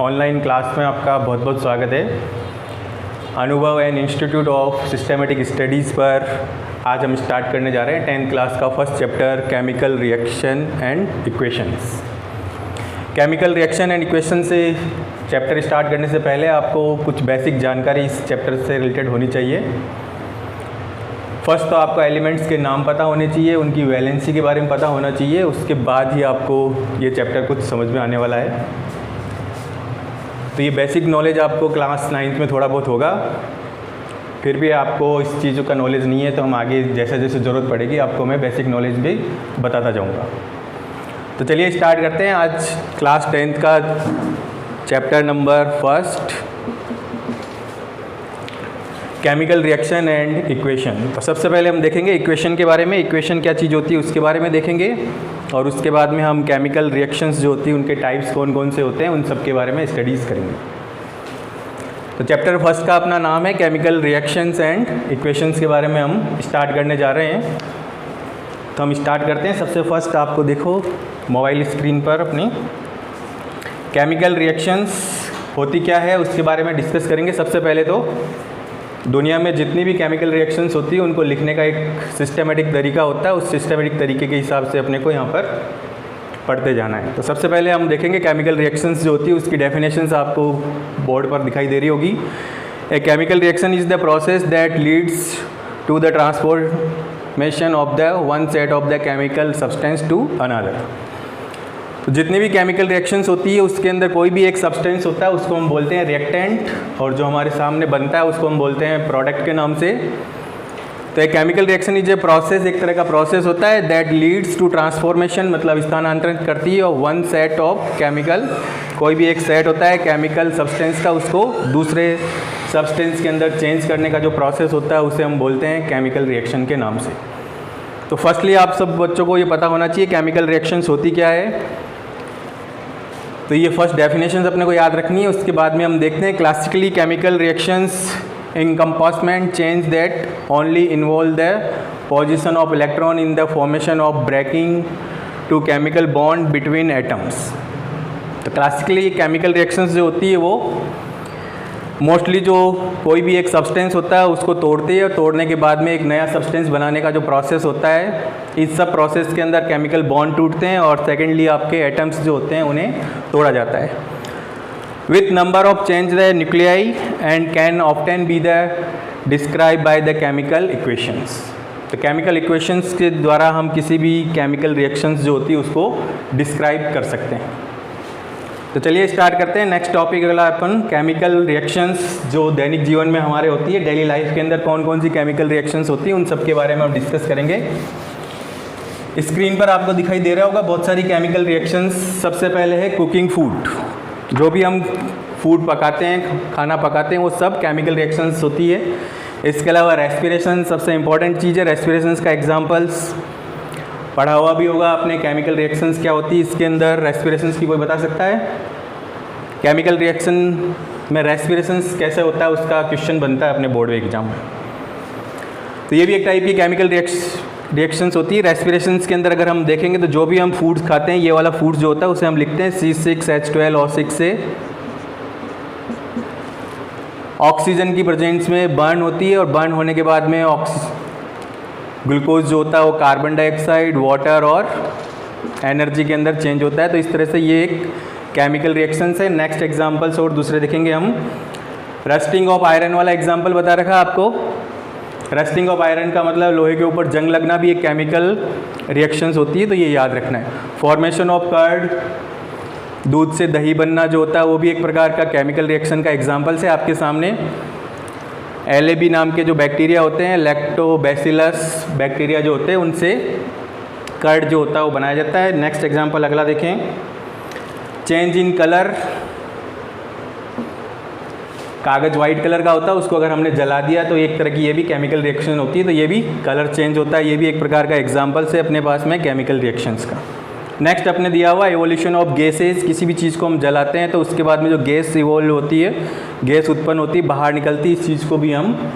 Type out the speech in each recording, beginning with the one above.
Online class में आपका बहुत बहुत स्वागत है। अनुभव and institute of systematic studies पर आज हम स्टार्ट करने जा रहे हैं 10th क्लास का first chapter chemical reaction and equations. Chemical reaction and equation से चैप्टर स्टार्ट करने से पहले आपको कुछ बेसिक जानकारी इस चैप्टर से रिलेटेड होनी चाहिए। फर्स्ट तो आपको एलिमेंट्स के नाम पता होने चाहिए, उनकी वैलेंसी के बारे में पता होना चाहिए, उसके बाद ही आपको ये चैप्टर कुछ समझ में आने वाला है। तो ये बेसिक नॉलेज आपको क्लास 9th में थोड़ा बहुत होगा। फिर भी आपको इस चीज़ों का नॉलेज नहीं है तो हम आगे जैसे जैसे ज़रूरत पड़ेगी आपको मैं बेसिक नॉलेज भी बताता जाऊँगा। तो चलिए स्टार्ट करते हैं आज क्लास 10th का chapter number first, chemical reaction and equation. तो सबसे पहले हम देखेंगे इक्वेशन के बारे में, इक्वेशन क्या चीज़ होती है उसके बारे में देखेंगे, और उसके बाद में हम केमिकल रिएक्शंस जो होती हैं उनके टाइप्स कौन कौन से होते हैं उन सब के बारे में स्टडीज़ करेंगे। तो चैप्टर फर्स्ट का अपना नाम है केमिकल रिएक्शंस एंड इक्वेशंस के बारे में हम स्टार्ट करने जा रहे हैं। तो हम स्टार्ट करते हैं। सबसे फर्स्ट आपको देखो मोबाइल स्क्रीन पर अपनी केमिकल रिएक्शंस होती क्या है उसके बारे में डिस्कस करेंगे। सबसे पहले तो दुनिया में जितनी भी केमिकल रिएक्शंस होती है उनको लिखने का एक सिस्टमेटिक तरीका होता है, उस सिस्टमेटिक तरीके के हिसाब से अपने को यहाँ पर पढ़ते जाना है। तो सबसे पहले हम देखेंगे केमिकल रिएक्शंस जो होती है उसकी डेफिनेशंस आपको बोर्ड पर दिखाई दे रही होगी। A chemical reaction is the process that leads to the transformation of the one set of the chemical substance to another. तो जितनी भी केमिकल रिएक्शंस होती है उसके अंदर कोई भी एक सब्सटेंस होता है उसको हम बोलते हैं रिएक्टेंट, और जो हमारे सामने बनता है उसको हम बोलते हैं प्रोडक्ट के नाम से। तो एक chemical reaction is a process, एक तरह का प्रोसेस होता है दैट लीड्स टू ट्रांसफॉर्मेशन, मतलब स्थानांतरित करती है और वन सेट ऑफ केमिकल, कोई भी एक सेट होता है केमिकल सब्सटेंस का, उसको दूसरे सब्सटेंस के अंदर चेंज करने का जो प्रोसेस होता है उसे हम बोलते हैं केमिकल रिएक्शन के नाम से। तो फर्स्टली आप सब बच्चों को ये पता होना चाहिए केमिकल रिएक्शंस होती क्या है। तो ये फर्स्ट डेफिनेशंस अपने को याद रखनी है। उसके बाद में हम देखते हैं classically chemical reactions encompassment change that only involve the position of electron in the formation of breaking to chemical bond between atoms। तो क्लासिकली केमिकल रिएक्शंस जो होती है वो मोस्टली जो कोई भी एक सब्सटेंस होता है उसको तोड़ते हैं, और तोड़ने के बाद में एक नया सब्सटेंस बनाने का जो प्रोसेस होता है, इस सब प्रोसेस के अंदर केमिकल बॉन्ड टूटते हैं और सेकेंडली आपके एटम्स जो होते हैं उन्हें तोड़ा जाता है। with number of change the nuclei and can often be the described by the chemical equations। तो केमिकल इक्वेशंस के द्वारा हम किसी भी केमिकल रिएक्शंस जो होती है उसको डिस्क्राइब कर सकते हैं। तो चलिए स्टार्ट करते हैं। नेक्स्ट टॉपिक अगला अपन केमिकल रिएक्शंस जो दैनिक जीवन में हमारे होती है, डेली लाइफ के अंदर कौन कौन सी केमिकल रिएक्शंस होती है उन सब के बारे में हम डिस्कस करेंगे। स्क्रीन पर आपको दिखाई दे रहा होगा बहुत सारी केमिकल रिएक्शंस। सबसे पहले है कुकिंग फूड, जो भी हम फूड पकाते हैं, खाना पकाते हैं, वो सब केमिकल रिएक्शंस होती है। इसके अलावा रेस्पिरेशन सबसे इम्पॉर्टेंट चीज़ है। रेस्पिरेशंस का एग्जांपल्स पढ़ा हुआ भी होगा आपने। केमिकल रिएक्शंस क्या होती है इसके अंदर, रेस्पिरेशंस की कोई बता सकता है? केमिकल रिएक्शन में रेस्पिरेशंस कैसे होता है उसका क्वेश्चन बनता है अपने बोर्ड में एग्जाम में। तो ये भी एक टाइप की केमिकल रिएक्शंस होती है। रेस्पिरेशंस के अंदर अगर हम देखेंगे तो जो भी हम फूड्स खाते हैं, ये वाला फूड जो होता है उसे हम लिखते हैं C6H12O6 से। ऑक्सीजन की प्रेजेंस में बर्न होती है और बर्न होने के बाद में ग्लूकोज जो होता है वो कार्बन डाइऑक्साइड, वाटर और एनर्जी के अंदर चेंज होता है। तो इस तरह से ये एक केमिकल रिएक्शंस है। नेक्स्ट एग्जाम्पल्स और दूसरे देखेंगे हम। रस्टिंग ऑफ आयरन वाला एग्जाम्पल बता रखा आपको। रस्टिंग ऑफ आयरन का मतलब लोहे के ऊपर जंग लगना भी एक केमिकल रिएक्शंस होती है, तो ये याद रखना है। फॉर्मेशन ऑफ कर्ड, दूध से दही बनना जो होता है वो भी एक प्रकार का केमिकल रिएक्शन का एग्जाम्पल है आपके सामने। LAB नाम के जो बैक्टीरिया होते हैं, लैक्टोबैसिलस बैक्टीरिया जो होते हैं, उनसे कर्ड जो होता है वो बनाया जाता है। नेक्स्ट एग्जाम्पल अगला देखें। चेंज इन कलर, कागज़ वाइट कलर का होता है, उसको अगर हमने जला दिया तो एक तरह की ये भी केमिकल रिएक्शन होती है, तो ये भी कलर चेंज होता है। ये भी एक प्रकार का एग्जाम्पल है अपने पास में केमिकल रिएक्शंस का। नेक्स्ट अपने दिया हुआ एवोल्यूशन ऑफ गैसेज। किसी भी चीज़ को हम जलाते हैं तो उसके बाद में जो गैस इवोल्व होती है, गैस उत्पन्न होती है, बाहर निकलती है, इस चीज़ को भी हम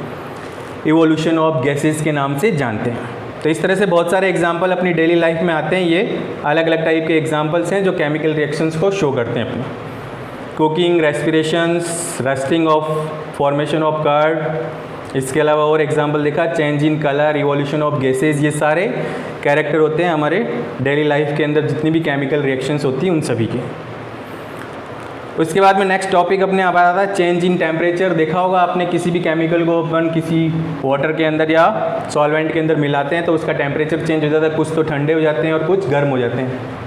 इवोल्यूशन ऑफ गैसेज के नाम से जानते हैं। तो इस तरह से बहुत सारे एग्जाम्पल अपनी डेली लाइफ में आते हैं। ये अलग अलग टाइप के एग्जाम्पल्स हैं जो केमिकल रिएक्शंस को शो करते हैं अपने। Cooking, respirations, rusting of, formation of curd. इसके अलावा और एग्जांपल देखा, change in colour, evolution of gases. ये सारे कैरेक्टर होते हैं हमारे डेली लाइफ के अंदर जितनी भी केमिकल रिएक्शंस होती हैं उन सभी के। उसके बाद में नेक्स्ट टॉपिक अपने आप आता है चेंज इन टेम्परेचर। देखा होगा आपने, किसी भी केमिकल को अपन किसी वाटर के अंदर या सॉल्वेंट के अंदर मिलाते हैं तो उसका टेम्परेचर चेंज हो जाता है, कुछ तो ठंडे हो जाते हैं और कुछ गर्म हो जाते हैं।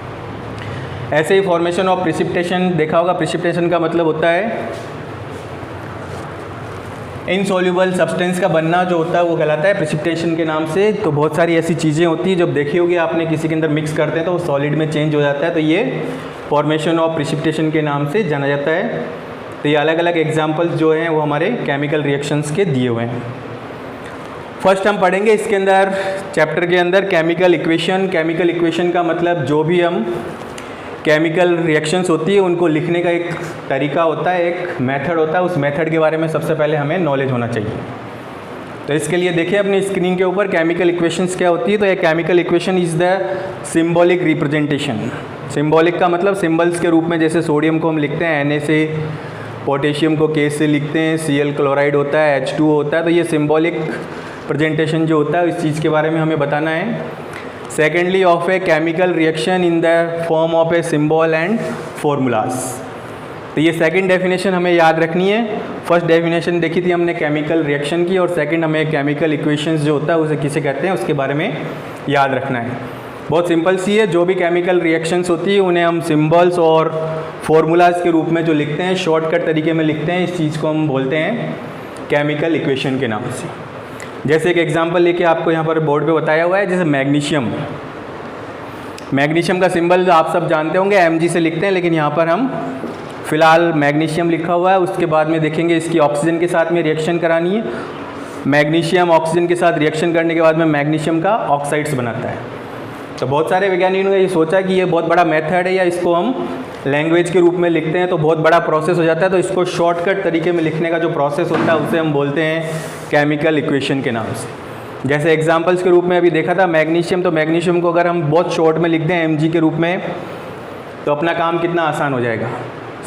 ऐसे ही फॉर्मेशन ऑफ प्रिसिपिटेशन देखा होगा। प्रिसिपिटेशन का मतलब होता है इनसॉल्युबल सब्सटेंस का बनना, जो होता है वो कहलाता है प्रिसिपिटेशन के नाम से। तो बहुत सारी ऐसी चीज़ें होती हैं जब देखी होगी आपने, किसी के अंदर मिक्स करते हैं तो वो सॉलिड में चेंज हो जाता है, तो ये फॉर्मेशन ऑफ प्रिसिपिटेशन के नाम से जाना जाता है। तो ये अलग अलग एग्जांपल्स जो हैं वो हमारे केमिकल रिएक्शंस के दिए हुए हैं। फर्स्ट हम पढ़ेंगे इसके अंदर चैप्टर के अंदर केमिकल इक्वेशन। केमिकल इक्वेशन का मतलब जो भी हम केमिकल रिएक्शंस होती है उनको लिखने का एक तरीका होता है, एक मेथड होता है। उस मेथड के बारे में सबसे पहले हमें नॉलेज होना चाहिए। तो इसके लिए देखिए अपनी स्क्रीन के ऊपर केमिकल इक्वेशंस क्या होती है। तो ये chemical equation is the symbolic representation. Symbolic का मतलब सिंबल्स के रूप में, जैसे सोडियम को हम लिखते हैं Na से, पोटेशियम को K से लिखते हैं, Cl क्लोराइड होता है, H2O होता है। तो ये सिंबॉलिक प्रेजेंटेशन जो होता है इस चीज़ के बारे में हमें बताना है। Secondly of A chemical reaction in the form of a symbol and formulas. तो ये सेकंड डेफिनेशन हमें याद रखनी है। फर्स्ट डेफिनेशन देखी थी हमने केमिकल रिएक्शन की, और सेकंड हमें केमिकल इक्वेशंस जो होता है उसे किसे कहते हैं उसके बारे में याद रखना है। बहुत सिंपल सी है, जो भी केमिकल रिएक्शंस होती है उन्हें हम सिंबल्स और फॉर्मूलाज के रूप में जो लिखते हैं, शॉर्टकट तरीके में लिखते हैं, इस चीज़ को हम बोलते हैं केमिकल इक्वेशन के नाम से। जैसे एक एग्जांपल लेके आपको यहाँ पर बोर्ड पे बताया हुआ है, जैसे मैग्नीशियम। मैग्नीशियम का सिंबल आप सब जानते होंगे, Mg से लिखते हैं, लेकिन यहाँ पर हम फिलहाल मैग्नीशियम लिखा हुआ है। उसके बाद में देखेंगे इसकी ऑक्सीजन के साथ में रिएक्शन करानी है। मैग्नीशियम ऑक्सीजन के साथ रिएक्शन करने के बाद में मैग्नीशियम का ऑक्साइड्स बनाता है। तो बहुत सारे वैज्ञानिकों ने ये सोचा कि ये बहुत बड़ा मेथड है, या इसको हम लैंग्वेज के रूप में लिखते हैं तो बहुत बड़ा प्रोसेस हो जाता है, तो इसको शॉर्टकट तरीके में लिखने का जो प्रोसेस होता है उसे हम बोलते हैं केमिकल इक्वेशन के नाम से। जैसे एग्जांपल्स के रूप में अभी देखा था मैग्नीशियम, तो मैग्नीशियम को अगर हम बहुत शॉर्ट में लिख दें Mg के रूप में तो अपना काम कितना आसान हो जाएगा।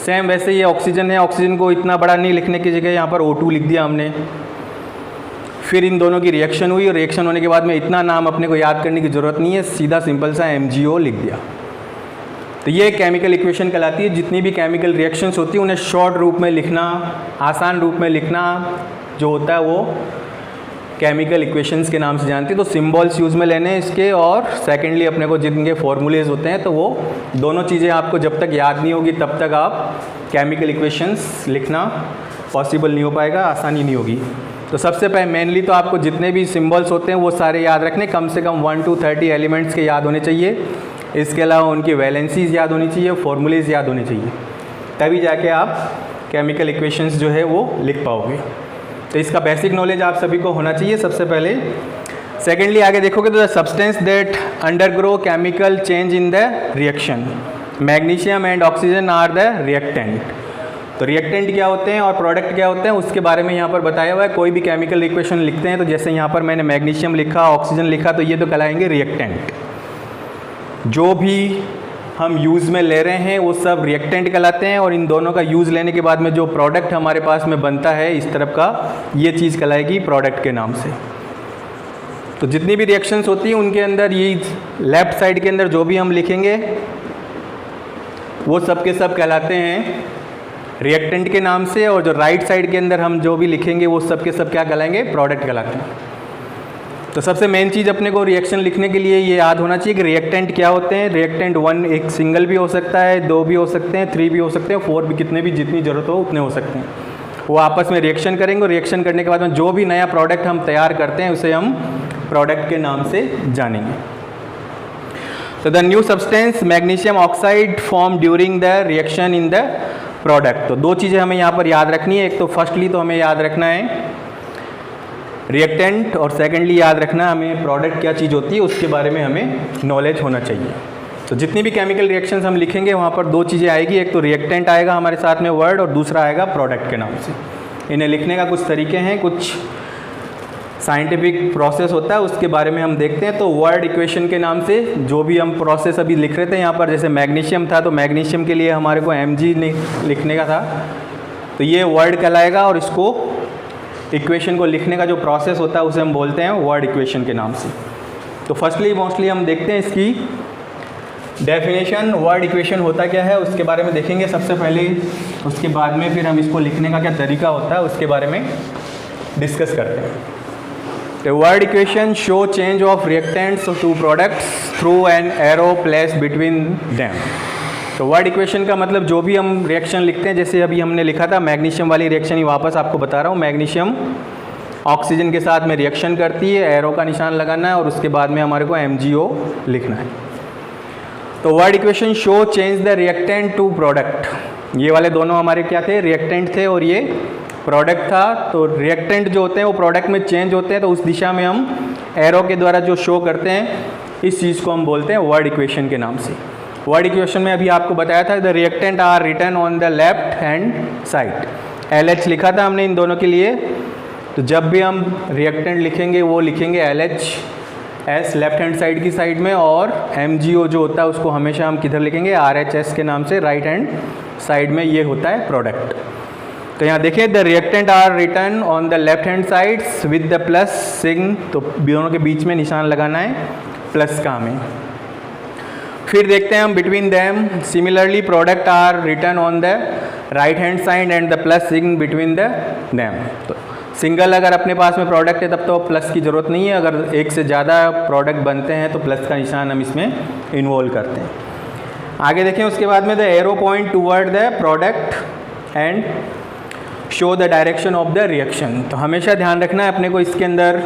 सेम वैसे ही ऑक्सीजन है, ऑक्सीजन को इतना बड़ा नहीं लिखने की जगह यहाँ पर O2 लिख दिया हमने। फिर इन दोनों की रिएक्शन हुई और रिएक्शन होने के बाद में इतना नाम अपने को याद करने की ज़रूरत नहीं है, सीधा सिंपल सा MgO लिख दिया। तो ये केमिकल इक्वेशन कहलाती है। जितनी भी केमिकल रिएक्शंस होती हैं उन्हें शॉर्ट रूप में लिखना, आसान रूप में लिखना जो होता है वो केमिकल इक्वेशंस के नाम से जानती है। तो सिंबल्स यूज़ में लेने इसके, और सेकेंडली अपने को जिनके फॉर्मूलेज होते हैं तो वो दोनों चीज़ें आपको जब तक याद नहीं होगी तब तक आप केमिकल इक्वेशंस लिखना पॉसिबल नहीं हो पाएगा, आसानी नहीं होगी। तो सबसे पहले मेनली तो आपको जितने भी सिंबल्स होते हैं वो सारे याद रखने, कम से कम 1 to 30 एलिमेंट्स के याद होने चाहिए। इसके अलावा उनकी वैलेंसीज याद होनी चाहिए, फॉर्मूलेज याद होने चाहिए, तभी जाके आप केमिकल इक्वेशंस जो है वो लिख पाओगे। तो इसका बेसिक नॉलेज आप सभी को होना चाहिए सबसे पहले। सेकेंडली आगे देखोगे तो the substance that undergo chemical change in the reaction, magnesium and oxygen are the reactant. तो रिएक्टेंट क्या होते हैं और प्रोडक्ट क्या होते हैं उसके बारे में यहाँ पर बताया हुआ है। कोई भी केमिकल इक्वेशन लिखते हैं तो जैसे यहाँ पर मैंने मैग्नीशियम लिखा, ऑक्सीजन लिखा, तो ये तो कहलाएंगे रिएक्टेंट। जो भी हम यूज़ में ले रहे हैं वो सब रिएक्टेंट कहलाते हैं, और इन दोनों का यूज़ लेने के बाद में जो प्रोडक्ट हमारे पास में बनता है इस तरफ का, ये चीज़ कहलाएगी प्रोडक्ट के नाम से। तो जितनी भी रिएक्शंस होती हैं उनके अंदर ये लेफ्ट साइड के अंदर जो भी हम लिखेंगे वो सब के सब कहलाते हैं रिएक्टेंट के नाम से, और जो राइट साइड के अंदर हम जो भी लिखेंगे वो सब के सब क्या कहलाएंगे, प्रोडक्ट कहलाते हैं। तो सबसे मेन चीज़ अपने को रिएक्शन लिखने के लिए ये याद होना चाहिए कि रिएक्टेंट क्या होते हैं। रिएक्टेंट 1 एक सिंगल भी हो सकता है, 2 भी हो सकते हैं, 3 भी हो सकते हैं, 4 भी, कितने भी जितनी ज़रूरत हो उतने हो सकते हैं। वो आपस में रिएक्शन करेंगे, और रिएक्शन करने के बाद में जो भी नया प्रोडक्ट हम तैयार करते हैं उसे हम प्रोडक्ट के नाम से जानेंगे। तो the new substance magnesium oxide form during the reaction in the product. तो दो चीज़ें हमें यहाँ पर याद रखनी है। एक तो फर्स्टली तो हमें याद रखना है रिएक्टेंट, और सेकेंडली याद रखना हमें प्रोडक्ट क्या चीज़ होती है उसके बारे में हमें नॉलेज होना चाहिए। तो जितनी भी केमिकल रिएक्शंस हम लिखेंगे वहाँ पर दो चीज़ें आएगी, एक तो रिएक्टेंट आएगा हमारे साथ में वर्ड, और दूसरा आएगा प्रोडक्ट के नाम से। इन्हें लिखने का कुछ तरीके हैं, कुछ साइंटिफिक प्रोसेस होता है उसके बारे में हम देखते हैं। तो वर्ड इक्वेशन के नाम से जो भी हम प्रोसेस अभी लिख रहे थे यहाँ पर, जैसे मैग्नीशियम था तो मैग्नीशियम के लिए हमारे को Mg लिखने का था, तो ये वर्ड कहलाएगा और इसको इक्वेशन को लिखने का जो प्रोसेस होता है उसे हम बोलते हैं वर्ड इक्वेशन के नाम से। तो फर्स्टली मोस्टली हम देखते हैं इसकी डेफिनेशन, वर्ड इक्वेशन होता क्या है उसके बारे में देखेंगे सबसे पहले, उसके बाद में फिर हम इसको लिखने का क्या तरीका होता है उसके बारे में डिस्कस करते हैं। The word equation show change of reactants to products through an arrow placed between them। तो वर्ड इक्वेशन का मतलब जो भी हम रिएक्शन लिखते हैं, जैसे अभी हमने लिखा था मैग्नीशियम वाली रिएक्शन ही वापस आपको बता रहा हूँ। मैग्नीशियम ऑक्सीजन के साथ में रिएक्शन करती है, एरो का निशान लगाना है और उसके बाद में हमारे को MgO लिखना है। तो word equation show change the reactant to product, ये वाले दोनों हमारे क्या थे, रिएक्टेंट थे और ये प्रोडक्ट था। तो रिएक्टेंट जो होते हैं वो प्रोडक्ट में चेंज होते हैं, तो उस दिशा में हम एरो के द्वारा जो शो करते हैं इस चीज़ को हम बोलते हैं वर्ड इक्वेशन के नाम से। वर्ड इक्वेशन में अभी आपको बताया था the reactant are written on the left hand side, LH लिखा था हमने इन दोनों के लिए। तो जब भी हम रिएक्टेंट लिखेंगे वो लिखेंगे LHS लेफ्ट हैंड साइड की साइड में, और MgO जो होता है उसको हमेशा हम किधर लिखेंगे, RHS के नाम से राइट हैंड साइड में, ये होता है प्रोडक्ट। तो यहाँ देखिए the reactant are written on the left hand sides with the plus sign, तो दोनों के बीच में निशान लगाना है प्लस का हमें। फिर देखते हैं हम between them, similarly product are written on the right hand side and the plus sign between the them. तो सिंगल अगर अपने पास में प्रोडक्ट है तब तो प्लस की ज़रूरत नहीं है, अगर एक से ज़्यादा प्रोडक्ट बनते हैं तो प्लस का निशान हम इसमें इन्वॉल्व करते हैं। आगे देखें उसके बाद में the arrow point toward the product and show the direction of the reaction. तो हमेशा ध्यान रखना है अपने को, इसके अंदर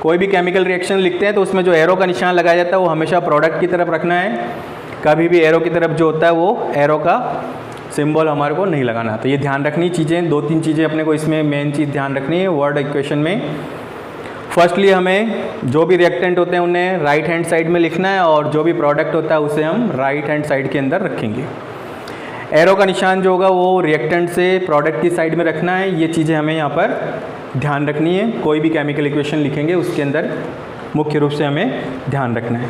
कोई भी केमिकल रिएक्शन लिखते हैं तो उसमें जो एरो का निशान लगाया जाता है वो हमेशा प्रोडक्ट की तरफ रखना है, कभी भी एरो की तरफ जो होता है वो एरो का सिंबल हमारे को नहीं लगाना। तो ये ध्यान रखनी चीज़ें, 2-3 चीज़ें अपने को इसमें मेन चीज़ ध्यान रखनी है वर्ड इक्वेशन में। फर्स्टली हमें जो भी रिएक्टेंट होते हैं उन्हें राइट हैंड साइड में लिखना है और जो भी प्रोडक्ट होता है उसे हम राइट हैंड साइड के अंदर रखेंगे। एरो का निशान जो होगा वो रिएक्टेंट से प्रोडक्ट की साइड में रखना है, ये चीज़ें हमें यहाँ पर ध्यान रखनी है। कोई भी केमिकल इक्वेशन लिखेंगे उसके अंदर मुख्य रूप से हमें ध्यान रखना है।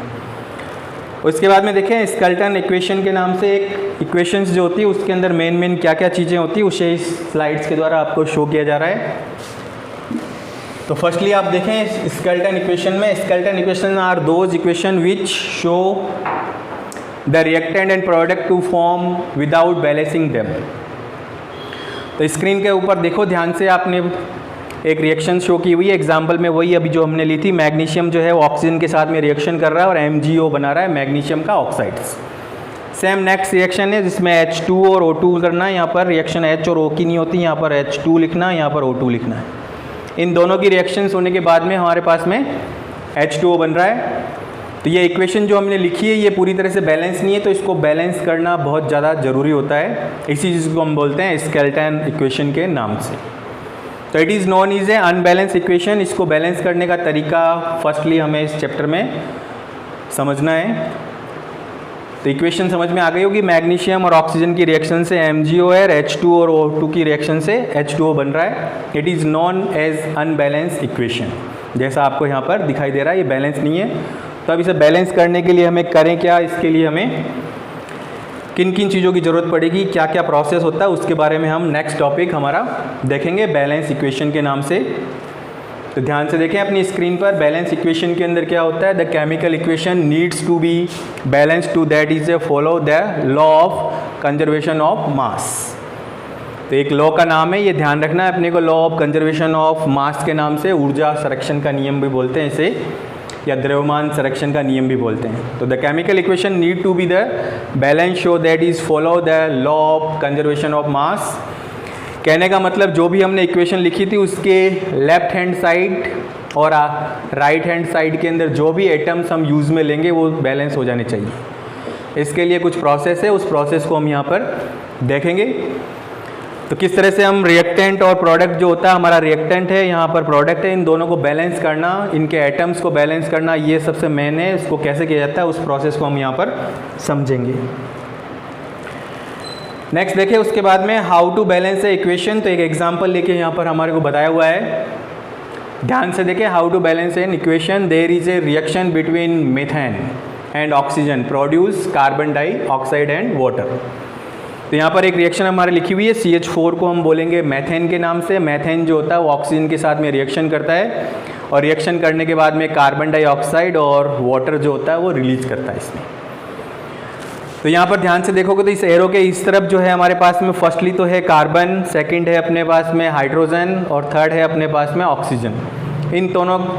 उसके बाद में देखें स्केलेटन इक्वेशन के नाम से एक इक्वेशंस जो होती है उसके अंदर मेन क्या क्या चीज़ें होती है उसे इस स्लाइड्स के द्वारा आपको शो किया जा रहा है। तो फर्स्टली आप देखें स्केलेटन इक्वेशन में, skeleton equation are those equation which show the reactant and product to form without balancing them. तो स्क्रीन के ऊपर देखो ध्यान से, आपने एक रिएक्शन शो की हुई है, एग्जाम्पल में वही अभी जो हमने ली थी, मैग्नीशियम जो है वो ऑक्सीजन के साथ में रिएक्शन कर रहा है और MgO बना रहा है मैग्नीशियम का ऑक्साइड्स। सेम नेक्स्ट रिएक्शन है जिसमें H2 और O2 करना है, यहाँ पर रिएक्शन H और O की नहीं होती, यहाँ पर H2 लिखना है, यहाँ पर O2 लिखना है। इन दोनों की रिएक्शंस होने के बाद में हमारे पास में H2O बन रहा है। तो ये इक्वेशन जो हमने लिखी है ये पूरी तरह से बैलेंस नहीं है, तो इसको बैलेंस करना बहुत ज़्यादा ज़रूरी होता है, इसी चीज़ को हम बोलते हैं स्केलेटन इक्वेशन के नाम से। तो it is non is a unbalance equation. इसको बैलेंस करने का तरीका फर्स्टली हमें इस चैप्टर में समझना है। तो इक्वेशन समझ में आ गई होगी, मैग्नीशियम और ऑक्सीजन की रिएक्शन से MgO है, H2 और O2 की रिएक्शन से H2O बन रहा है। It is known as unbalance equation, जैसा आपको यहाँ पर दिखाई दे रहा है, ये बैलेंस नहीं है। तो अब इसे बैलेंस करने के लिए हमें करें क्या, इसके लिए हमें किन किन चीज़ों की ज़रूरत पड़ेगी, क्या क्या प्रोसेस होता है, उसके बारे में हम नेक्स्ट टॉपिक हमारा देखेंगे बैलेंस इक्वेशन के नाम से। तो ध्यान से देखें अपनी स्क्रीन पर, बैलेंस इक्वेशन के अंदर क्या होता है, the chemical equation needs to be balance to that is a follow the law of conservation of mass. तो एक लॉ का नाम है, ये ध्यान रखना है अपने को, लॉ ऑफ कंजर्वेशन ऑफ मास के नाम से, ऊर्जा संरक्षण का नियम भी बोलते हैं इसे, या द्रव्यमान संरक्षण का नियम भी बोलते हैं। तो the chemical equation need to be the balance show that is follow the law of conservation of mass. कहने का मतलब जो भी हमने इक्वेशन लिखी थी उसके लेफ्ट हैंड साइड और राइट हैंड साइड के अंदर जो भी एटम्स हम यूज़ में लेंगे वो बैलेंस हो जाने चाहिए। इसके लिए कुछ प्रोसेस है, उस प्रोसेस को हम यहाँ पर देखेंगे। तो किस तरह से हम रिएक्टेंट और प्रोडक्ट जो होता है, हमारा रिएक्टेंट है, यहाँ पर प्रोडक्ट है, इन दोनों को बैलेंस करना, इनके एटम्स को बैलेंस करना, ये सबसे मेन है। इसको कैसे किया जाता है उस प्रोसेस को हम यहाँ पर समझेंगे। नेक्स्ट देखिए उसके बाद में how to balance a equation. तो एक एग्जांपल लेके यहाँ पर हमारे को बताया हुआ है। ध्यान से देखें, how to balance an equation, there is a reaction between methane and oxygen produce carbon dioxide and water. तो यहाँ पर एक रिएक्शन हमारे लिखी हुई है, CH4 को हम बोलेंगे मैथेन के नाम से। मैथेन जो होता है वो ऑक्सीजन के साथ में रिएक्शन करता है और रिएक्शन करने के बाद में कार्बन डाइऑक्साइड और वाटर जो होता है वो रिलीज करता है इसमें। तो यहाँ पर ध्यान से देखोगे तो इस एरो के इस तरफ जो है हमारे पास में फर्स्टली तो है कार्बन, सेकंड है अपने पास में हाइड्रोजन और थर्ड है अपने पास में ऑक्सीजन। इन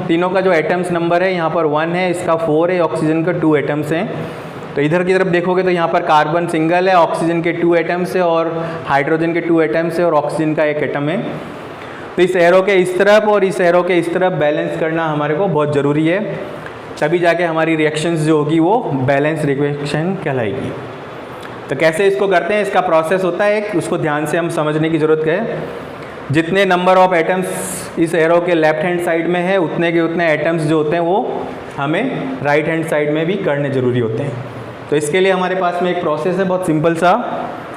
तीनों का जो एटम्स नंबर है यहाँ पर 1 है, इसका 4 है, ऑक्सीजन का 2 एटम्स हैं। तो इधर की तरफ देखोगे तो यहाँ पर कार्बन सिंगल है, ऑक्सीजन के 2 एटम्स है और हाइड्रोजन के 2 एटम्स है और ऑक्सीजन का 1 एटम है। तो इस एरो के इस तरफ और इस एरो के इस तरफ बैलेंस करना हमारे को बहुत ज़रूरी है, तभी जाके हमारी रिएक्शंस जो होगी वो बैलेंस रिएक्शन कहलाएगी। तो कैसे इसको करते हैं, इसका प्रोसेस होता है एक, उसको ध्यान से हम समझने की ज़रूरत है। जितने नंबर ऑफ एटम्स इस एरो के लेफ्ट हैंड साइड में है उतने के उतने एटम्स जो होते हैं वो हमें राइट हैंड साइड में भी करने ज़रूरी होते हैं। तो इसके लिए हमारे पास में एक प्रोसेस है बहुत सिंपल सा,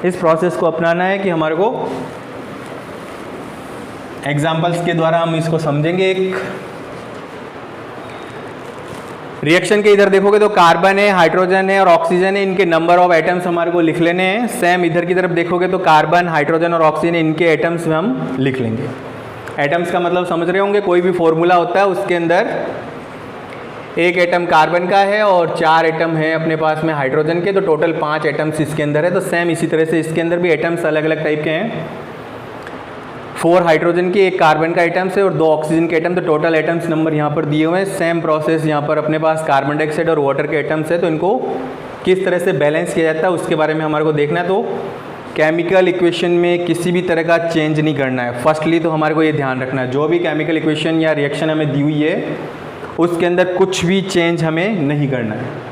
इस प्रोसेस को अपनाना है कि हमारे को एग्जाम्पल्स के द्वारा हम इसको समझेंगे। एक रिएक्शन के इधर देखोगे तो कार्बन है, हाइड्रोजन है और ऑक्सीजन है, इनके नंबर ऑफ एटम्स हमारे को लिख लेने हैं। सेम इधर की तरफ देखोगे तो कार्बन, हाइड्रोजन और ऑक्सीजन इनके एटम्स हम लिख लेंगे। एटम्स का मतलब समझ रहे होंगे, कोई भी फॉर्मूला होता है उसके अंदर एक एटम कार्बन का है और 4 एटम है अपने पास में हाइड्रोजन के, तो टोटल 5 एटम्स इसके अंदर है। तो सेम इसी तरह से इसके अंदर भी एटम्स अलग अलग टाइप के हैं, 4 हाइड्रोजन के, 1 कार्बन का एटम्स है और 2 ऑक्सीजन के एटम, तो टोटल एटम्स नंबर यहाँ पर दिए हुए हैं। सेम प्रोसेस यहाँ पर अपने पास कार्बन डाइऑक्साइड और वाटर के एटम्स है, तो इनको किस तरह से बैलेंस किया जाता है उसके बारे में हमारे को देखना है। तो केमिकल इक्वेशन में किसी भी तरह का चेंज नहीं करना है। फर्स्टली तो हमारे को ये ध्यान रखना है, जो भी केमिकल इक्वेशन या रिएक्शन हमें दी हुई है उसके अंदर कुछ भी चेंज हमें नहीं करना है।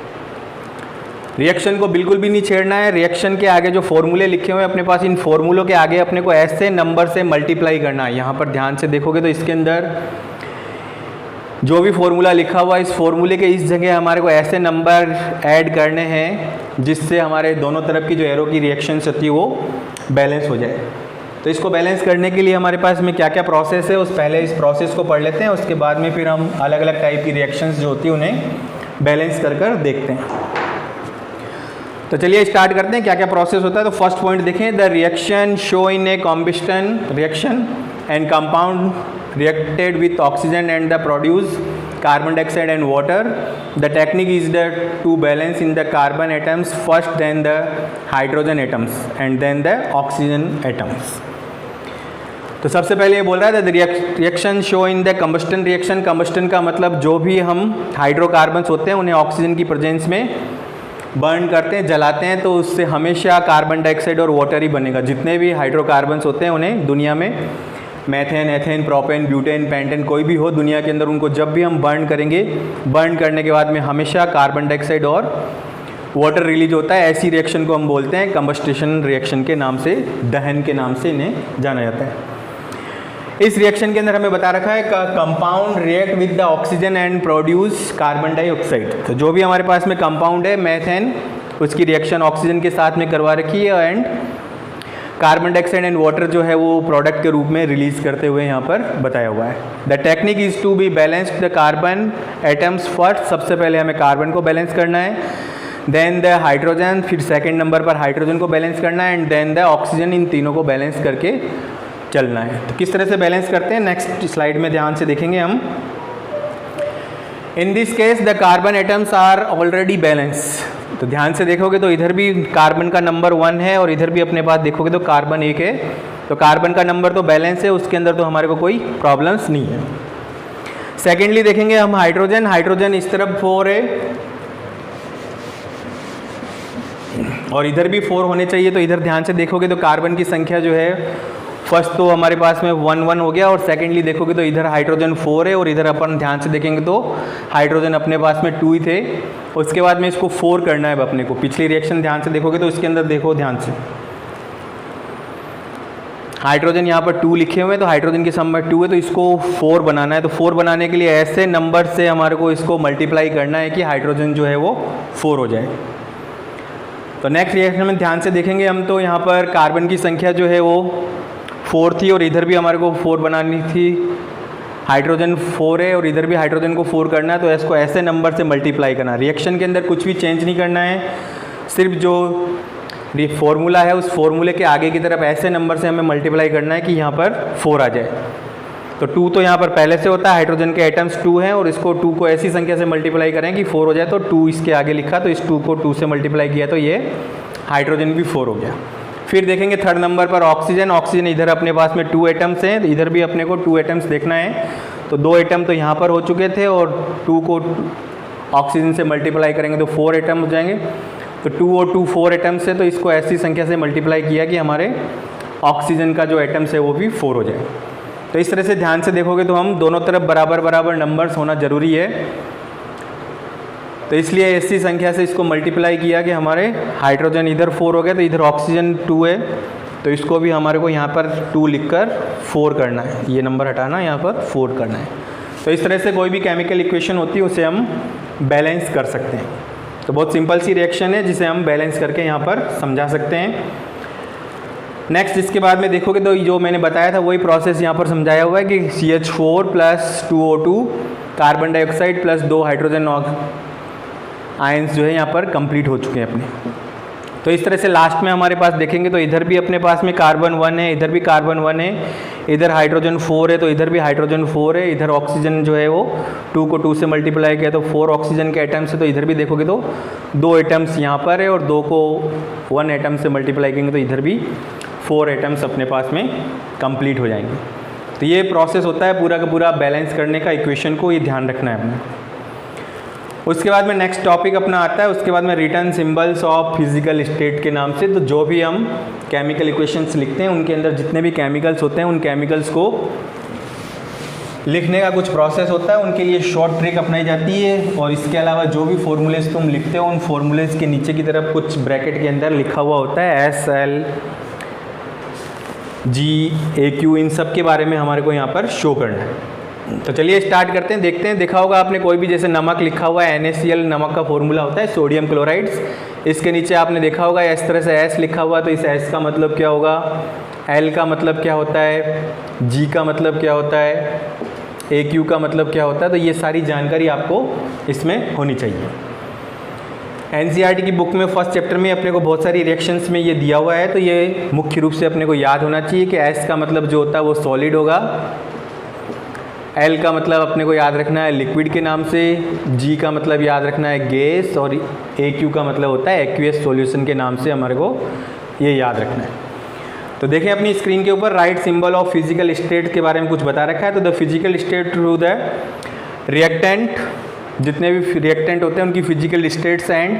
रिएक्शन को बिल्कुल भी नहीं छेड़ना है। रिएक्शन के आगे जो फॉर्मूले लिखे हुए हैं अपने पास, इन फॉर्मूलों के आगे अपने को ऐसे नंबर से मल्टीप्लाई करना है। यहाँ पर ध्यान से देखोगे तो इसके अंदर जो भी फॉर्मूला लिखा हुआ है इस फॉर्मूले के इस जगह हमारे को ऐसे नंबर ऐड करने हैं जिससे हमारे दोनों तरफ की जो एरो की रिएक्शन होती है वो बैलेंस हो जाए। तो इसको बैलेंस करने के लिए हमारे पास में क्या क्या प्रोसेस है, उस पहले इस प्रोसेस को पढ़ लेते हैं, उसके बाद में फिर हम अलग अलग टाइप की रिएक्शंस जो होती है उन्हें बैलेंस कर देखते हैं। तो चलिए स्टार्ट करते हैं क्या क्या प्रोसेस होता है। तो फर्स्ट पॉइंट देखें, the reaction show in a combination reaction and compound reacted with oxygen and the produce carbon dioxide and water. The technique is the to balance in the carbon atoms first, then the hydrogen atoms and then the oxygen atoms. तो सबसे पहले ये बोल रहा है the reaction show in the combustion reaction. Combustion का मतलब जो भी हम हाइड्रोकार्बन्स होते हैं उन्हें ऑक्सीजन की प्रेजेंस में बर्न करते हैं, जलाते हैं, तो उससे हमेशा कार्बन डाइऑक्साइड और वाटर ही बनेगा। जितने भी हाइड्रोकार्बन्स होते हैं उन्हें दुनिया में methane, ethane, propane, butane, pentane कोई भी हो दुनिया के अंदर, उनको जब भी हम बर्न करेंगे, बर्न करने के बाद में हमेशा कार्बन डाइऑक्साइड और वाटर रिलीज होता है। ऐसी रिएक्शन को हम बोलते हैं कंबस्टेशन रिएक्शन के नाम से, दहन के नाम से इन्हें जाना जाता है। इस रिएक्शन के अंदर हमें बता रखा है compound react with the oxygen and produce carbon dioxide. तो जो भी हमारे पास में कंपाउंड है मैथेन, उसकी रिएक्शन ऑक्सीजन के साथ में करवा रखी है and carbon dioxide and water जो है वो प्रोडक्ट के रूप में रिलीज करते हुए यहाँ पर बताया हुआ है। The technique is to be balanced the carbon atoms first. सबसे पहले हमें कार्बन को बैलेंस करना है, देन द हाइड्रोजन, फिर सेकंड नंबर पर हाइड्रोजन को बैलेंस करना है एंड देन द ऑक्सीजन। इन तीनों को बैलेंस करके चलना है। तो किस तरह से बैलेंस करते हैं नेक्स्ट स्लाइड में ध्यान से देखेंगे हम। In this case the carbon atoms are already balance. तो ध्यान से देखोगे तो इधर भी कार्बन का नंबर 1 है और इधर भी अपने पास देखोगे तो कार्बन 1 है। तो कार्बन का नंबर तो बैलेंस है, उसके अंदर तो हमारे को कोई प्रॉब्लम्स नहीं है। सेकेंडली देखेंगे हम हाइड्रोजन। हाइड्रोजन इस तरफ 4 है और इधर भी 4 होने चाहिए। तो इधर ध्यान से देखोगे तो कार्बन की संख्या जो है फर्स्ट तो हमारे पास में 1 हो गया और सेकेंडली देखोगे तो इधर हाइड्रोजन 4 है और इधर अपन ध्यान से देखेंगे तो हाइड्रोजन अपने पास में 2 ही थे। उसके बाद में इसको 4 करना है अपने को। पिछली रिएक्शन ध्यान से देखोगे तो इसके अंदर देखो ध्यान से, हाइड्रोजन यहाँ पर 2 लिखे हुए हैं, तो हाइड्रोजन की संख्या 2 है, तो इसको 4 बनाना है। तो 4 बनाने के लिए ऐसे नंबर से हमारे को इसको मल्टीप्लाई करना है कि हाइड्रोजन जो है वो 4 हो जाए। तो नेक्स्ट रिएक्शन में ध्यान से देखेंगे हम, तो यहाँ पर कार्बन की संख्या जो है वो 4 थी और इधर भी हमारे को 4 बनानी थी। हाइड्रोजन 4 है और इधर भी हाइड्रोजन को 4 करना है, तो इसको ऐसे नंबर से मल्टीप्लाई करना है। रिएक्शन के अंदर कुछ भी चेंज नहीं करना है, सिर्फ जो फॉर्मूला है उस फॉर्मूले के आगे की तरफ ऐसे नंबर से हमें मल्टीप्लाई करना है कि यहाँ पर 4 आ जाए। तो 2 तो यहाँ पर पहले से होता है, हाइड्रोजन के एटम्स 2 हैं और इसको 2 को ऐसी संख्या से मल्टीप्लाई करें कि 4 हो जाए, तो 2 इसके आगे लिखा, तो इस 2 को 2 से मल्टीप्लाई किया तो ये हाइड्रोजन भी 4 हो गया। फिर देखेंगे थर्ड नंबर पर ऑक्सीजन। ऑक्सीजन इधर अपने पास में 2 एटम्स हैं, इधर भी अपने को 2 एटम्स देखना है। तो 2 एटम तो यहाँ पर हो चुके थे और 2 को ऑक्सीजन से मल्टीप्लाई करेंगे तो 4 एटम हो जाएंगे। तो 2 और 2 4 एटम्स है, तो इसको ऐसी संख्या से मल्टीप्लाई किया कि हमारे ऑक्सीजन का जो एटम्स है वो भी 4 हो जाए। तो इस तरह से ध्यान से देखोगे तो हम दोनों तरफ बराबर बराबर नंबर्स होना ज़रूरी है। तो इसलिए ऐसी संख्या से इसको मल्टीप्लाई किया कि हमारे हाइड्रोजन इधर 4 हो गया, तो इधर ऑक्सीजन 2 है, तो इसको भी हमारे को यहाँ पर 2 लिखकर 4 करना है, ये नंबर हटाना, यहाँ पर 4 करना है। तो इस तरह से कोई भी केमिकल इक्वेशन होती है उसे हम बैलेंस कर सकते हैं। तो बहुत सिंपल सी रिएक्शन है जिसे हम बैलेंस करके यहाँ पर समझा सकते हैं। नेक्स्ट इसके बाद में देखोगे तो जो मैंने बताया था वही प्रोसेस यहाँ पर समझाया हुआ है कि CH4 + 2O2 carbon dioxide plus 2 hydrogen ions जो है यहाँ पर कंप्लीट हो चुके हैं अपने। तो इस तरह से लास्ट में हमारे पास देखेंगे तो इधर भी अपने पास में कार्बन 1 है, इधर भी कार्बन 1 है, इधर हाइड्रोजन 4 है, तो इधर भी हाइड्रोजन 4 है, इधर ऑक्सीजन जो है वो 2 को 2 से मल्टीप्लाई किया तो 4 ऑक्सीजन के एटम्स है, तो इधर भी देखोगे तो 2 एटम्स यहाँ पर है और 2 को 1 एटम से मल्टीप्लाई करेंगे तो इधर भी 4 एटम्स अपने पास में कंप्लीट हो जाएंगे। तो ये प्रोसेस होता है पूरा का पूरा बैलेंस करने का इक्वेशन को, ये ध्यान रखना है अपने। उसके बाद में नेक्स्ट टॉपिक अपना आता है, उसके बाद में return symbols of physical state के नाम से। तो जो भी हम केमिकल इक्वेशंस लिखते हैं उनके अंदर जितने भी केमिकल्स होते हैं उन केमिकल्स को लिखने का कुछ प्रोसेस होता है, उनके लिए शॉर्ट ट्रिक अपनाई जाती है। और इसके अलावा जो भी फॉर्मूलेज तुम लिखते हो उन फॉर्मूलेज के नीचे की तरफ कुछ ब्रैकेट के अंदर लिखा हुआ होता है SL G AQ, इन सब के बारे में हमारे को यहाँ पर शो करना है। तो चलिए स्टार्ट करते हैं, देखते हैं। देखा होगा आपने कोई भी जैसे नमक लिखा हुआ है NaCl, नमक का फॉर्मूला होता है सोडियम क्लोराइड्स। इसके नीचे आपने देखा होगा इस तरह से S लिखा हुआ, तो इस S का मतलब क्या होगा, L का मतलब क्या होता है, G का मतलब क्या होता है, AQ का मतलब क्या होता है। तो ये सारी जानकारी आपको इसमें होनी चाहिए। NCERT की बुक में फर्स्ट चैप्टर में अपने को बहुत सारी रिएक्शंस में ये दिया हुआ है, तो ये मुख्य रूप से अपने को याद होना चाहिए कि S का मतलब जो होता है वो सॉलिड होगा, L का मतलब अपने को याद रखना है लिक्विड के नाम से, G का मतलब याद रखना है गैस, और AQ का मतलब होता है एक्वियस सॉल्यूशन के नाम से हमारे को ये याद रखना है। तो देखें अपनी स्क्रीन के ऊपर right symbol of physical state के बारे में कुछ बता रखा है। तो the physical state through the reactant, जितने भी रिएक्टेंट होते हैं उनकी physical states and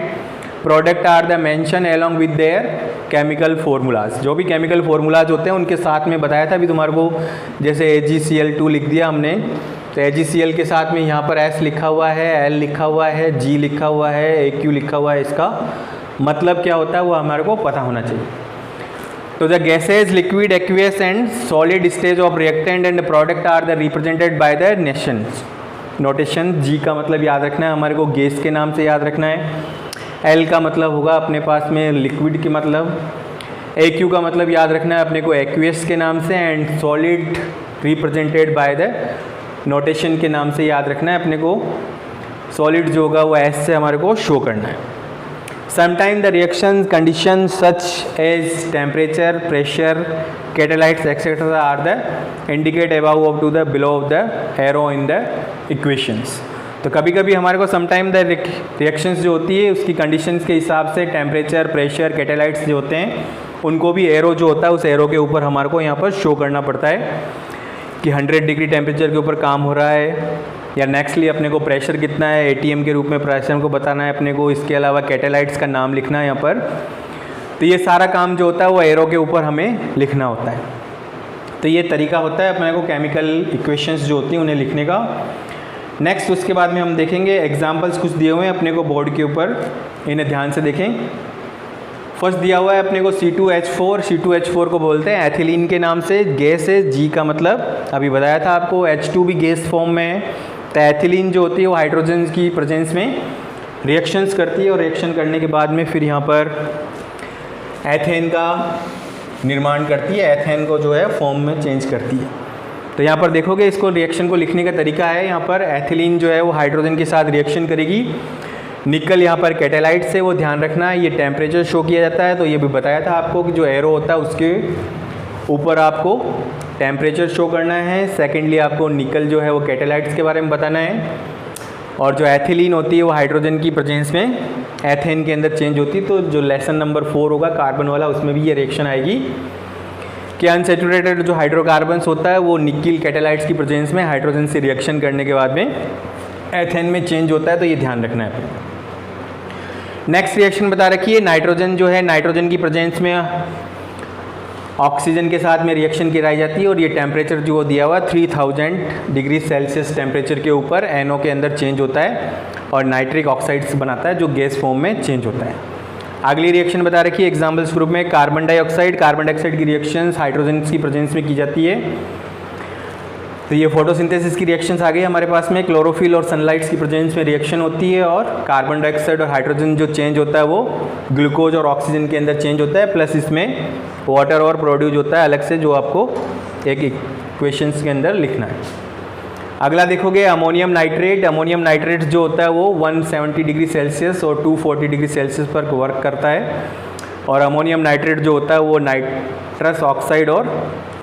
product are the mention along with their chemical formulas. जो भी केमिकल फार्मूलाज होते हैं उनके साथ में बताया था अभी तुम्हारे को, जैसे AgCl2 लिख दिया हमने, तो AgCl के साथ में यहाँ पर S लिखा हुआ है, L लिखा हुआ है, G लिखा हुआ है, AQ लिखा हुआ है। इसका मतलब क्या होता है वो हमारे को पता होना चाहिए। तो the gases, liquid, aqueous and solid stage of reactant and product are the represented by the notation. G का मतलब याद रखना है हमारे को, गैस के नाम से याद रखना है। L का मतलब होगा अपने पास में लिक्विड के मतलब, AQ का मतलब याद रखना है अपने को एक्वियस के नाम से, and solid represented by the notation के नाम से याद रखना है अपने को। सॉलिड जो होगा वो S से हमारे को शो करना है। Sometime the reaction condition such as temperature, pressure, catalysts etcetera are the indicate above of to the below of the arrow in the equations. तो कभी कभी हमारे को समटाइम द रिएक्शंस जो होती है उसकी कंडीशंस के हिसाब से टेम्परेचर, प्रेशर, कैटालाइट्स जो होते हैं उनको भी एरो जो होता है उस एरो के ऊपर हमारे को यहाँ पर शो करना पड़ता है कि 100 डिग्री टेम्परेचर के ऊपर काम हो रहा है, या नेक्स्टली अपने को प्रेशर कितना है ATM के रूप में प्रेशर को बताना है अपने को। इसके अलावा कैटालाइट्स का नाम लिखना है यहाँ पर। तो ये सारा काम जो होता है वो एरो के ऊपर हमें लिखना होता है। तो ये तरीका होता है अपने को केमिकल इक्वेशंस जो होती हैं उन्हें लिखने का। नेक्स्ट उसके बाद में हम देखेंगे एग्जाम्पल्स कुछ दिए हुए हैं अपने को बोर्ड के ऊपर, इन्हें ध्यान से देखें। फर्स्ट दिया हुआ है अपने को C2H4। C2H4 को बोलते हैं एथिलीन के नाम से, गैस है। G का मतलब अभी बताया था आपको, H2 भी गैस फॉर्म में है। तो एथिलीन जो होती है वो हाइड्रोजन की प्रेजेंस में रिएक्शंस करती है और रिएक्शन करने के बाद में फिर यहाँ पर एथेन का निर्माण करती है, एथेन को जो है फॉर्म में चेंज करती है। तो यहाँ पर देखोगे इसको रिएक्शन को लिखने का तरीका है, यहाँ पर एथिलीन जो है वो हाइड्रोजन के साथ रिएक्शन करेगी, निकल यहाँ पर कैटेलाइट से, वो ध्यान रखना है। ये टेम्परेचर शो किया जाता है, तो ये भी बताया था आपको कि जो एरो होता है उसके ऊपर आपको टेम्परेचर शो करना है। सेकेंडली आपको निकल जो है वो कैटेलाइट्स के बारे में बताना है, और जो एथिलीन होती है वो हाइड्रोजन की प्रेजेंस में एथेन के अंदर चेंज होती है। तो जो लेसन नंबर 4 होगा कार्बन वाला, उसमें भी ये रिएक्शन आएगी कि अनसैचुरेटेड जो हाइड्रोकार्बन्स होता है वो निकिल कैटेलाइट्स की प्रेजेंस में हाइड्रोजन से रिएक्शन करने के बाद में एथेन में चेंज होता है, तो ये ध्यान रखना है। नेक्स्ट रिएक्शन बता रखी है, नाइट्रोजन जो है नाइट्रोजन की प्रेजेंस में ऑक्सीजन के साथ में रिएक्शन कराई जाती है, और ये टेम्परेचर जो दिया हुआ 3000 डिग्री सेल्सियस टेम्परेचर के ऊपर NO के अंदर चेंज होता है और नाइट्रिक ऑक्साइड्स बनाता है जो गैस फॉर्म में चेंज होता है। अगली रिएक्शन बता रखी है एग्जाम्पल्स ग्रुप में कार्बन डाइऑक्साइड की रिएक्शंस हाइड्रोजन की प्रेजेंस में की जाती है। तो ये फोटोसिंथेसिस की रिएक्शंस आ गई हमारे पास में, क्लोरोफिल और सनलाइट्स की प्रेजेंस में रिएक्शन होती है, और कार्बन डाइऑक्साइड और हाइड्रोजन जो चेंज होता है वो ग्लूकोज और ऑक्सीजन के अंदर चेंज होता है, प्लस इसमें वाटर और प्रोड्यूस होता है अलग से, जो आपको एक इक्वेशंस के अंदर लिखना है। अगला देखोगे अमोनियम नाइट्रेट जो होता है वो 170 डिग्री सेल्सियस और 240 डिग्री सेल्सियस पर वर्क करता है, और अमोनियम नाइट्रेट जो होता है वो नाइट्रस ऑक्साइड और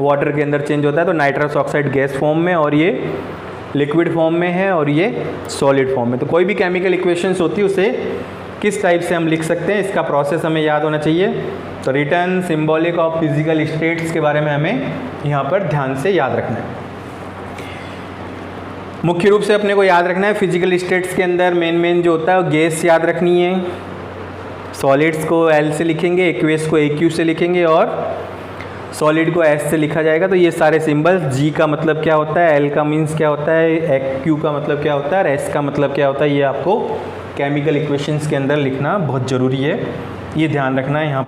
वाटर के अंदर चेंज होता है। तो नाइट्रस ऑक्साइड गैस फॉर्म में, और ये लिक्विड फॉर्म में है, और ये सॉलिड फॉर्म में। तो कोई भी केमिकल इक्वेशंस होती है उसे किस टाइप से हम लिख सकते हैं, इसका प्रोसेस हमें याद होना चाहिए। तो return symbolic of physical states के बारे में हमें यहाँ पर ध्यान से याद रखना है। मुख्य रूप से अपने को याद रखना है फिजिकल स्टेट्स के अंदर मेन जो होता है वो गैस याद रखनी है। सॉलिड्स को L से लिखेंगे, एक्वेस को AQ से लिखेंगे, और सॉलिड को S से लिखा जाएगा। तो ये सारे सिंबल्स, G का मतलब क्या होता है, L का मीन्स क्या होता है, Q का मतलब क्या होता है, और S का मतलब क्या होता है, ये आपको केमिकल इक्वेशंस के अंदर लिखना बहुत ज़रूरी है, ये ध्यान रखना है यहाँ।